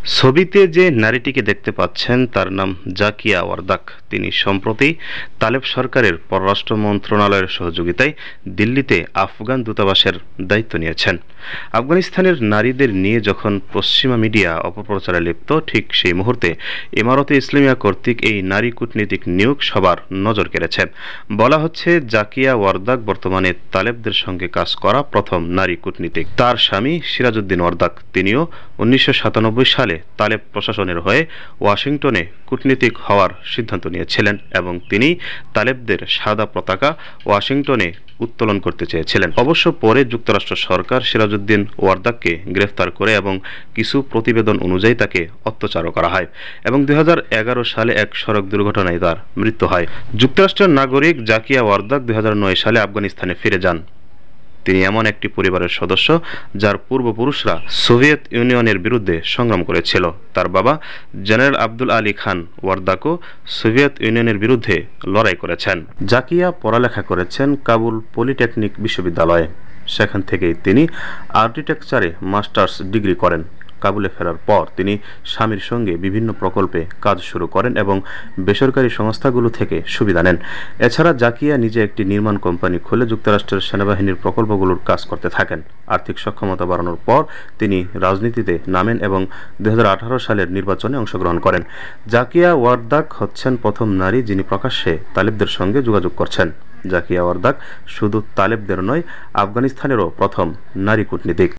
ছবিতে যে নারীটিকে দেখতে পাচ্ছেন তার নাম জাকিয়া ওয়ারদাক। তিনি সম্প্রতি তালেব সরকারের পররাষ্ট্র মন্ত্রণালয়ের সহযোগিতায় দিল্লিতে আফগান দূতাবাসের দায়িত্ব নিয়েছেন। আফগানিস্তানের নারীদের নিয়ে যখন পশ্চিমা মিডিয়া অপপ্রচারে লিপ্ত, ঠিক সেই মুহূর্তে ইমারতে ইসলামিয়া কর্তৃক এই নারী কূটনীতিক নিয়োগ সবার নজর কেড়েছে। বলা হচ্ছে জাকিয়া ওয়ারদাক বর্তমানে তালেবদের সঙ্গে কাজ করা প্রথম নারী কূটনীতিক। তার স্বামী সিরাজউদ্দিন ওয়ারদাক, তিনিও 1997 সালে তালেব প্রশাসনের হয়ে ওয়াশিংটনে কূটনীতিক হওয়ার সিদ্ধান্ত নিয়েছিলেন এবং তিনি তালেবদের সাদা পতাকা ওয়াশিংটনে উত্তোলন করতে চেয়েছিলেন। অবশ্য পরে যুক্তরাষ্ট্র সরকার সিরাজউদ্দিন ওয়ারদাককে গ্রেফতার করে এবং কিছু প্রতিবেদন অনুযায়ী তাকে অত্যাচারও করা হয় এবং 2011 সালে এক সড়ক দুর্ঘটনায় তার মৃত্যু হয়। যুক্তরাষ্ট্রের নাগরিক জাকিয়া ওয়ারদাক 2009 সালে আফগানিস্তানে ফিরে যান। তিনি এমন একটি পরিবারের সদস্য যার পূর্বপুরুষরা সোভিয়েত ইউনিয়নের বিরুদ্ধে সংগ্রাম করেছিল। তার বাবা জেনারেল আব্দুল আলী খান ওয়ারদাকও সোভিয়েত ইউনিয়নের বিরুদ্ধে লড়াই করেছেন। জাকিয়া পড়ালেখা করেছেন কাবুল পলিটেকনিক বিশ্ববিদ্যালয়ে। সেখান থেকেই তিনি আর্কিটেকচারে মাস্টার্স ডিগ্রি করেন। কাবুলে ফেরার পর তিনি স্বামীর সঙ্গে বিভিন্ন প্রকল্পে কাজ শুরু করেন এবং বেসরকারি সংস্থাগুলো থেকে সুবিধা নেন। এছাড়া জাকিয়া নিজে একটি নির্মাণ কোম্পানি খুলে যুক্তরাষ্ট্রের সেনাবাহিনীর প্রকল্পগুলোর কাজ করতে থাকেন। আর্থিক সক্ষমতা বাড়ানোর পর তিনি রাজনীতিতে নামেন এবং 2018 সালের নির্বাচনে অংশগ্রহণ করেন। জাকিয়া ওয়ারদাক হচ্ছেন প্রথম নারী যিনি প্রকাশ্যে তালেবদের সঙ্গে যোগাযোগ করছেন। জাকিয়া ওয়ারদাক শুধু তালেবদের নয়, আফগানিস্তানেরও প্রথম নারী কূটনীতিক।